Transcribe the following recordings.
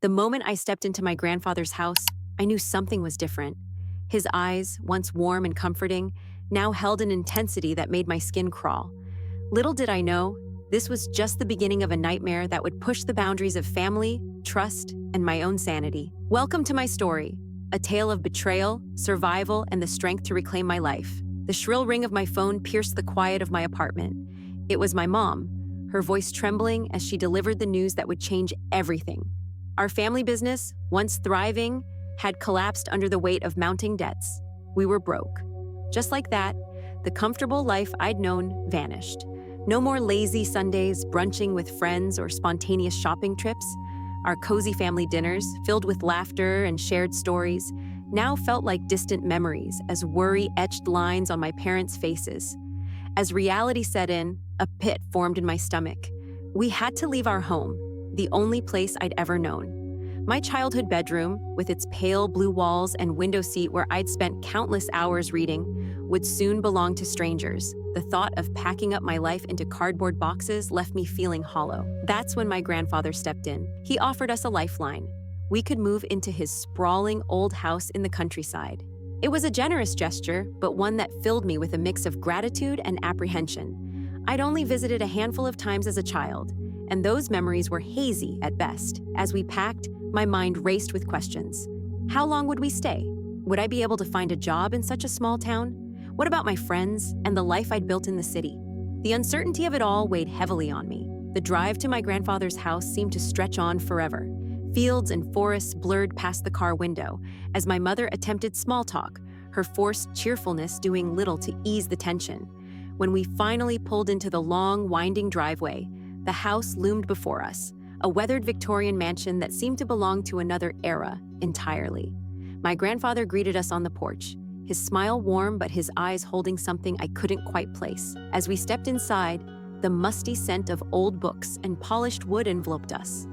The moment I stepped into my grandfather's house, I knew something was different. His eyes, once warm and comforting, now held an intensity that made my skin crawl. Little did I know, this was just the beginning of a nightmare that would push the boundaries of family, trust, and my own sanity. Welcome to my story, a tale of betrayal, survival, and the strength to reclaim my life. The shrill ring of my phone pierced the quiet of my apartment. It was my mom, her voice trembling as she delivered the news that would change everything. Our family business, once thriving, had collapsed under the weight of mounting debts. We were broke. Just like that, the comfortable life I'd known vanished. No more lazy Sundays, brunching with friends, or spontaneous shopping trips. Our cozy family dinners, filled with laughter and shared stories, now felt like distant memories as worry etched lines on my parents' faces. As reality set in, a pit formed in my stomach. We had to leave our home, the only place I'd ever known. My childhood bedroom, with its pale blue walls and window seat where I'd spent countless hours reading, would soon belong to strangers. The thought of packing up my life into cardboard boxes left me feeling hollow. That's when my grandfather stepped in. He offered us a lifeline. We could move into his sprawling old house in the countryside. It was a generous gesture, but one that filled me with a mix of gratitude and apprehension. I'd only visited a handful of times as a child, and those memories were hazy at best. As we packed, my mind raced with questions. How long would we stay? Would I be able to find a job in such a small town? What about my friends and the life I'd built in the city? The uncertainty of it all weighed heavily on me. The drive to my grandfather's house seemed to stretch on forever. Fields and forests blurred past the car window as my mother attempted small talk, her forced cheerfulness doing little to ease the tension. When we finally pulled into the long, winding driveway, the house loomed before us, a weathered Victorian mansion that seemed to belong to another era entirely. My grandfather greeted us on the porch, his smile warm but his eyes holding something I couldn't quite place. As we stepped inside, the musty scent of old books and polished wood enveloped us.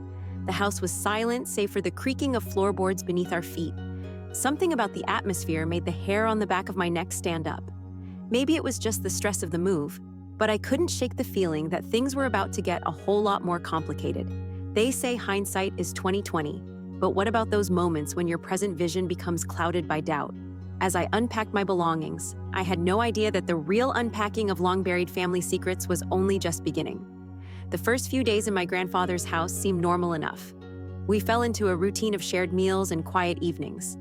The house was silent save for the creaking of floorboards beneath our feet. Something about the atmosphere made the hair on the back of my neck stand up. Maybe it was just the stress of the move, but I couldn't shake the feeling that things were about to get a whole lot more complicated. They say hindsight is 20/20, but what about those moments when your present vision becomes clouded by doubt? As I unpacked my belongings, I had no idea that the real unpacking of long-buried family secrets was only just beginning. The first few days in my grandfather's house seemed normal enough. We fell into a routine of shared meals and quiet evenings.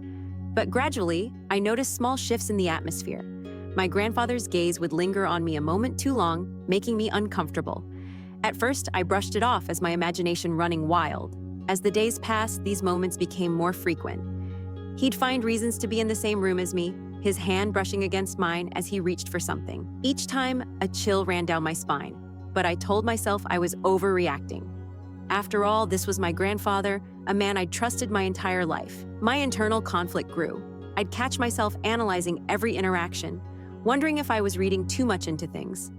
But gradually, I noticed small shifts in the atmosphere. My grandfather's gaze would linger on me a moment too long, making me uncomfortable. At first, I brushed it off as my imagination running wild. As the days passed, these moments became more frequent. He'd find reasons to be in the same room as me, his hand brushing against mine as he reached for something. Each time, a chill ran down my spine, but I told myself I was overreacting. After all, this was my grandfather, a man I'd trusted my entire life. My internal conflict grew. I'd catch myself analyzing every interaction, wondering if I was reading too much into things.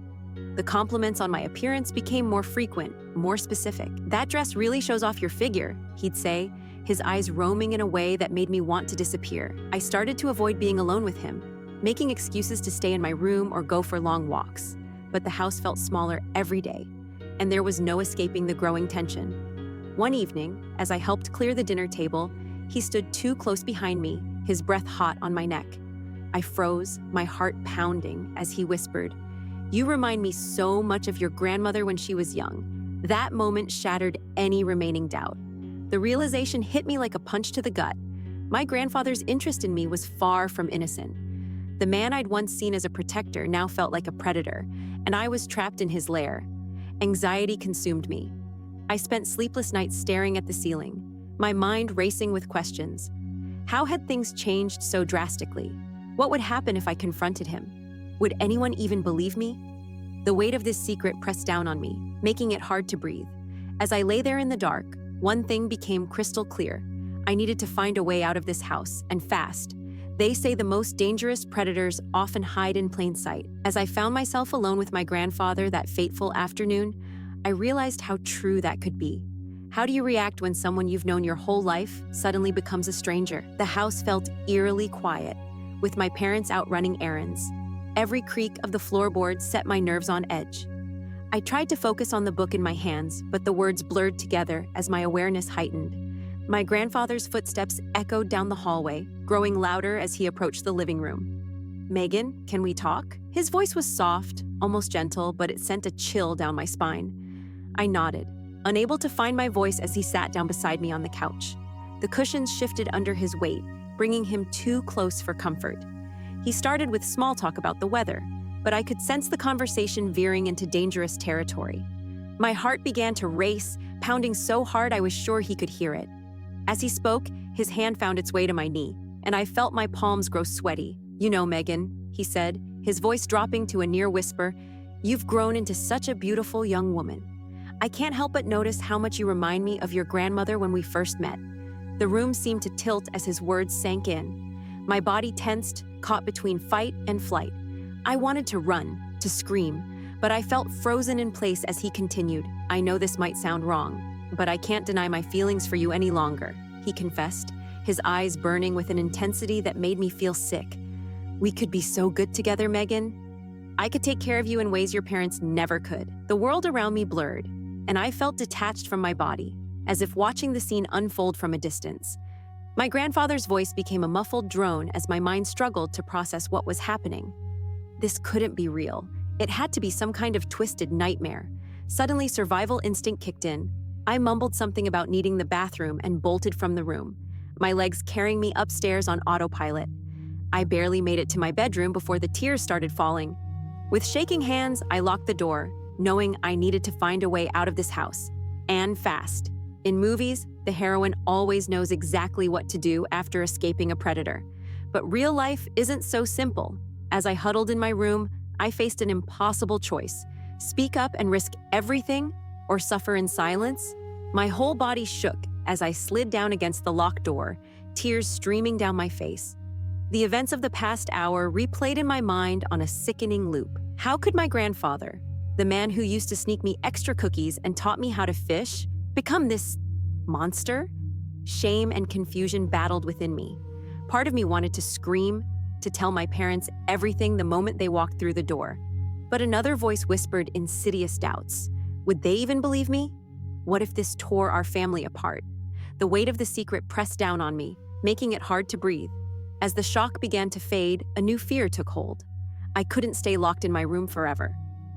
The compliments on my appearance became more frequent, more specific. "That dress really shows off your figure," he'd say, his eyes roaming in a way that made me want to disappear. I started to avoid being alone with him, making excuses to stay in my room or go for long walks. But the house felt smaller every day, and there was no escaping the growing tension. One evening, as I helped clear the dinner table, he stood too close behind me, his breath hot on my neck. I froze, my heart pounding, as he whispered, "You remind me so much of your grandmother when she was young." That moment shattered any remaining doubt. The realization hit me like a punch to the gut. My grandfather's interest in me was far from innocent. The man I'd once seen as a protector now felt like a predator, and I was trapped in his lair. Anxiety consumed me. I spent sleepless nights staring at the ceiling, my mind racing with questions. How had things changed so drastically? What would happen if I confronted him? Would anyone even believe me? The weight of this secret pressed down on me, making it hard to breathe. As I lay there in the dark, one thing became crystal clear. I needed to find a way out of this house, and fast. They say the most dangerous predators often hide in plain sight. As I found myself alone with my grandfather that fateful afternoon, I realized how true that could be. How do you react when someone you've known your whole life suddenly becomes a stranger? The house felt eerily quiet, with my parents out running errands. Every creak of the floorboards set my nerves on edge. I tried to focus on the book in my hands, but the words blurred together as my awareness heightened. My grandfather's footsteps echoed down the hallway, growing louder as he approached the living room. "Megan, can we talk?" His voice was soft, almost gentle, but it sent a chill down my spine. I nodded, unable to find my voice as he sat down beside me on the couch. The cushions shifted under his weight, bringing him too close for comfort. He started with small talk about the weather, but I could sense the conversation veering into dangerous territory. My heart began to race, pounding so hard I was sure he could hear it. As he spoke, his hand found its way to my knee, and I felt my palms grow sweaty. "You know, Megan," he said, his voice dropping to a near whisper, "you've grown into such a beautiful young woman. I can't help but notice how much you remind me of your grandmother when we first met." The room seemed to tilt as his words sank in. My body tensed, caught between fight and flight. I wanted to run, to scream, but I felt frozen in place as he continued. "I know this might sound wrong, but I can't deny my feelings for you any longer," he confessed, his eyes burning with an intensity that made me feel sick. "We could be so good together, Megan. I could take care of you in ways your parents never could." The world around me blurred, and I felt detached from my body, as if watching the scene unfold from a distance. My grandfather's voice became a muffled drone as my mind struggled to process what was happening. This couldn't be real. It had to be some kind of twisted nightmare. Suddenly, survival instinct kicked in. I mumbled something about needing the bathroom and bolted from the room, my legs carrying me upstairs on autopilot. I barely made it to my bedroom before the tears started falling. With shaking hands, I locked the door, knowing I needed to find a way out of this house. And fast. In movies, the heroine always knows exactly what to do after escaping a predator. But real life isn't so simple. As I huddled in my room, I faced an impossible choice: speak up and risk everything, or suffer in silence. My whole body shook as I slid down against the locked door, tears streaming down my face. The events of the past hour replayed in my mind on a sickening loop. How could my grandfather, the man who used to sneak me extra cookies and taught me how to fish, become this monster? Shame and confusion battled within me. Part of me wanted to scream, to tell my parents everything the moment they walked through the door. But another voice whispered insidious doubts. Would they even believe me? What if this tore our family apart? The weight of the secret pressed down on me, making it hard to breathe. As the shock began to fade, a new fear took hold. I couldn't stay locked in my room forever.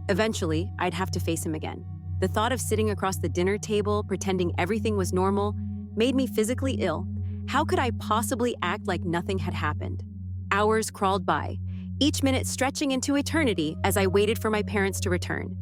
Eventually, I'd have to face him again. The thought of sitting across the dinner table, pretending everything was normal, made me physically ill. How could I possibly act like nothing had happened? Hours crawled by, each minute stretching into eternity as I waited for my parents to return.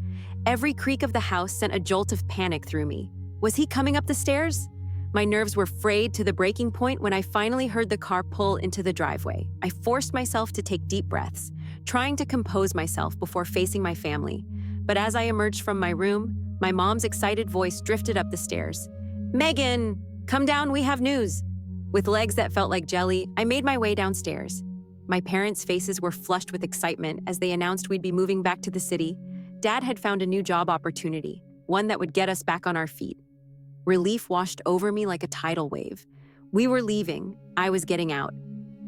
Every creak of the house sent a jolt of panic through me. Was he coming up the stairs? My nerves were frayed to the breaking point when I finally heard the car pull into the driveway. I forced myself to take deep breaths, trying to compose myself before facing my family. But as I emerged from my room, my mom's excited voice drifted up the stairs. "Megan, come down, we have news." With legs that felt like jelly, I made my way downstairs. My parents' faces were flushed with excitement as they announced we'd be moving back to the city. Dad had found a new job opportunity, one that would get us back on our feet. Relief washed over me like a tidal wave. We were leaving, I was getting out.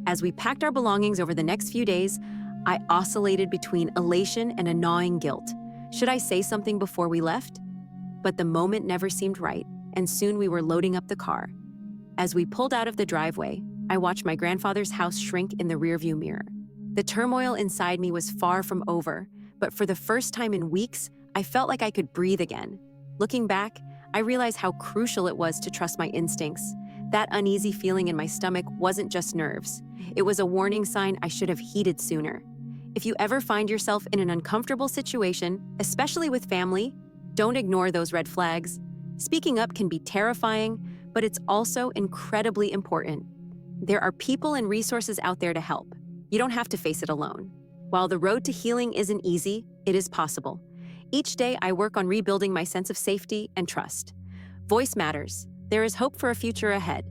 As we packed our belongings over the next few days, I oscillated between elation and a gnawing guilt. Should I say something before we left? But the moment never seemed right, and soon we were loading up the car. As we pulled out of the driveway, I watched my grandfather's house shrink in the rearview mirror. The turmoil inside me was far from over, but for the first time in weeks, I felt like I could breathe again. Looking back, I realized how crucial it was to trust my instincts. That uneasy feeling in my stomach wasn't just nerves. It was a warning sign I should have heeded sooner. If you ever find yourself in an uncomfortable situation, especially with family, don't ignore those red flags. Speaking up can be terrifying, but it's also incredibly important. There are people and resources out there to help. You don't have to face it alone. While the road to healing isn't easy, it is possible. Each day, I work on rebuilding my sense of safety and trust. Voice matters. There is hope for a future ahead.